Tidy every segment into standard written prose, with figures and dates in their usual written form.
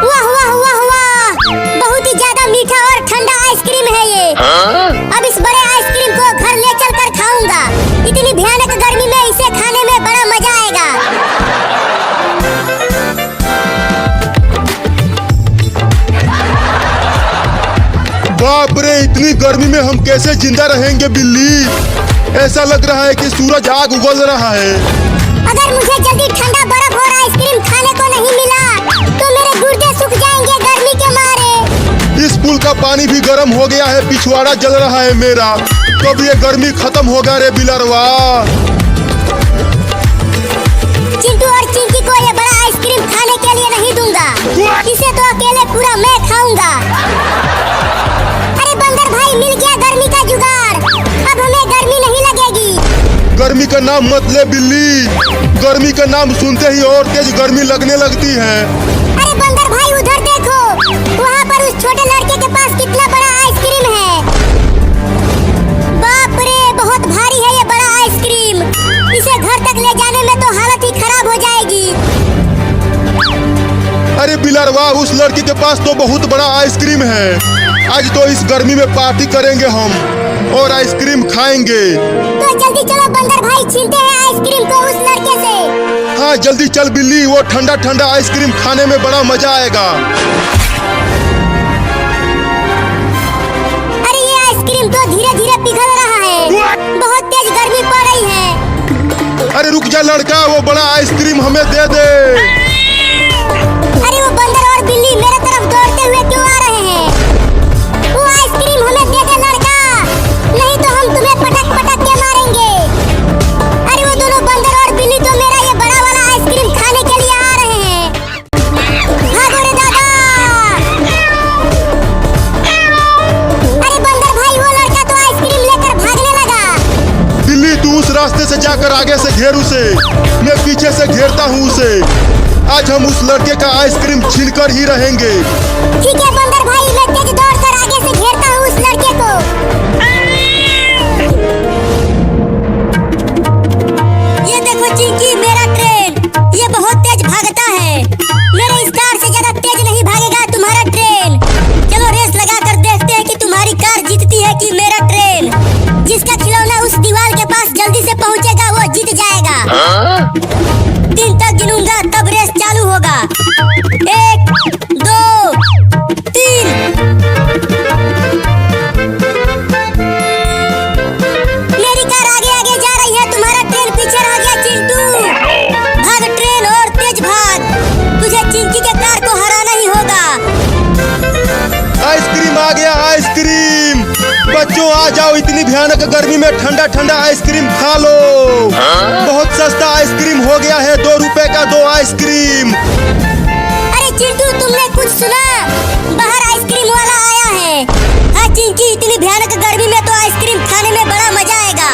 वाह वाह वाह वाह, बहुत ही ज्यादा मीठा और ठंडा आइसक्रीम है ये। अब इस बड़े आइसक्रीम को घर ले चलकर खाऊंगा। इतनी भयानक गर्मी में इसे खाने में बड़ा मजा आएगा। बाप रे, इतनी गर्मी में हम कैसे जिंदा रहेंगे बिल्ली? ऐसा लग रहा है कि सूरज आग उगल रहा है। अगर मुझे जल्दी ठंडा बर्फ और आइसक्रीम खाने को नहीं मिला तो मेरे गुर्दे सूख जाएंगे गर्मी के मारे। इस पुल का पानी भी गर्म हो गया है, पिछवाड़ा जल रहा है मेरा। कब ये गर्मी खत्म होगा रे बिलरवा? चिंटू और चिंकी को ये बड़ा आइसक्रीम खाने के लिए नहीं दूंगा। इसे तो अकेले पूरा मैं खाऊंगा। अरे बंदर भाई, मिल गया गर्मी का जुगाड़। अब हमें गर्मी नहीं लगेगी। गर्मी का नाम मत ले बिल्ली। गर्मी का नाम सुनते ही और तेज गर्मी लगने लगती है। अरे बंदर भाई, उधर देखो, वहाँ पर उस छोटे लड़के के पास कितना बड़ा आइसक्रीम है। बाप रे, बहुत भारी है ये बड़ा आइसक्रीम। इसे घर तक ले जाने में तो हालत ही खराब हो जाएगी। अरे बिलरवा, उस लड़की के पास तो बहुत बड़ा आइसक्रीम है। आज तो इस गर्मी में पार्टी करेंगे हम और आइसक्रीम खाएंगे। तो जल्दी चलो बंदर भाई, छीनते हैं आइसक्रीम को उस लड़के से। हाँ जल्दी चल बिल्ली, वो ठंडा ठंडा आइसक्रीम खाने में बड़ा मजा आएगा। अरे ये आइसक्रीम तो धीरे धीरे पिघल रहा है। बहुत तेज गर्मी पड़ रही है। अरे रुक जा लड़का, वो बड़ा आइसक्रीम हमें दे दे। अरे वो बंदर और बिल्ली मेरे तरफ दौड़ते हुए क्यों आ रहे हैं? वो आइसक्रीम हमें दे दे लड़का, नहीं तो हम तुम्हें पटक पटक के मारेंगे। अरे वो दोनों बंदर और बिल्ली तो मेरा ये बड़ा वाला आइसक्रीम खाने के लिए आ रहे हैं। भागो रे दादा। अरे बंदर भाई, वो लड़का तो आइसक्रीम लेकर भागने लगा। बिल्ली तू उस रास्ते से जाकर आगे से घेर उसे, मैं पीछे से घेरता हूँ उसे। आज हम उस लड़के का आइसक्रीम छीनकर ही रहेंगे। ठीक है बंदर भाई, मैं तेज दौड़कर आगे से घेरता हूँ उस लड़के को। ये देखो चिंकी, मेरा ट्रेन। ये बहुत तेज भागता है। मेरे इस कार से ज्यादा तेज नहीं भागेगा तुम्हारा ट्रेन। चलो रेस लगाकर देखते हैं कि तुम्हारी कार जीतती है कि मेरा ट्रेन। जिसका खिलौना उस दीवार के पास जल्दी से पहुंचेगा वो जीत जाएगा। 3 तक गिनूंगा तब रेस चालू होगा। 1 2 3। मेरी कार आगे आगे जा रही है, तुम्हारा ट्रेन पीछे रह गया चिंटू। भाग ट्रेन और तेज भाग, तुझे चिंकी के कार को हराना ही होगा। आइसक्रीम आ गया, आइसक्रीम। बच्चों आ जाओ, इतनी भयानक गर्मी में ठंडा ठंडा आइसक्रीम खा लो। बहुत सस्ता आइसक्रीम हो गया है, 2 रुपए का 2 आइसक्रीम। अरे चिंटू, तुमने कुछ सुना? बाहर आइसक्रीम वाला आया है। हाँ चिंकी, इतनी भयानक गर्मी में तो आइसक्रीम खाने में बड़ा मजा आएगा।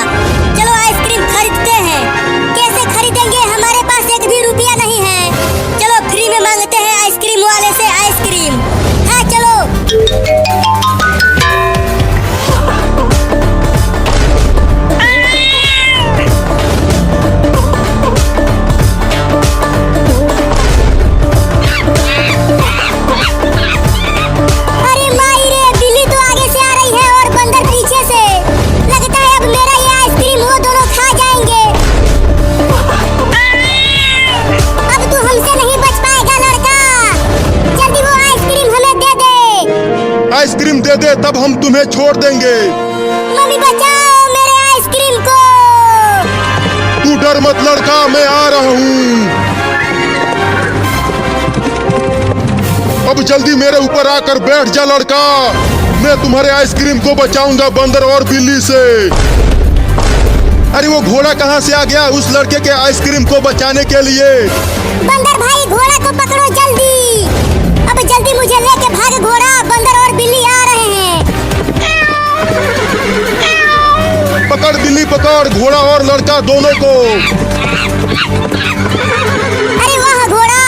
चलो आइसक्रीम खरीदते हैं। कैसे खरीदेंगे? हमारे पास 1 भी रुपया नहीं है। चलो फ्री में मांगते हैं आइसक्रीम वाले से आइसक्रीम। हाँ चलो। आइसक्रीम दे दे, तब हम तुम्हें छोड़ देंगे। मम्मी बचाओ मेरे आइसक्रीम को। तू डर मत लड़का, मैं आ रहा हूँ। अब जल्दी मेरे ऊपर आकर बैठ जा लड़का, मैं तुम्हारे आइसक्रीम को बचाऊंगा बंदर और बिल्ली से। अरे वो घोड़ा कहाँ से आ गया उस लड़के के आइसक्रीम को बचाने के लिए? बंदर भाई, घोड़ा को पकड़ो जल्दी। अब जल्दी मुझे लेके भाग घोड़ा, बंदर और बिल्ली आ रहे हैं। पकड़ बिल्ली पकड़, घोड़ा और लड़का दोनों को। अरे वाह घोड़ा,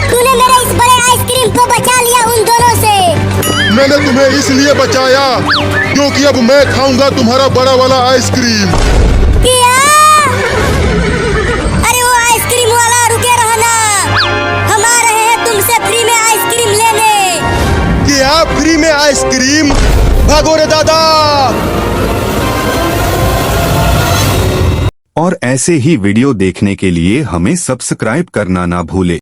तूने मेरे इस बड़े आइसक्रीम को बचा लिया उन दोनों से। मैंने तुम्हें इसलिए बचाया क्योंकि अब मैं खाऊंगा तुम्हारा बड़ा वाला आइसक्रीम। क्या? अरे वो आइसक्रीम वाला रुके रहना, हम आ रहे हैं आइसक्रीम। भागो रे दादा। और ऐसे ही वीडियो देखने के लिए हमें सब्सक्राइब करना ना भूले।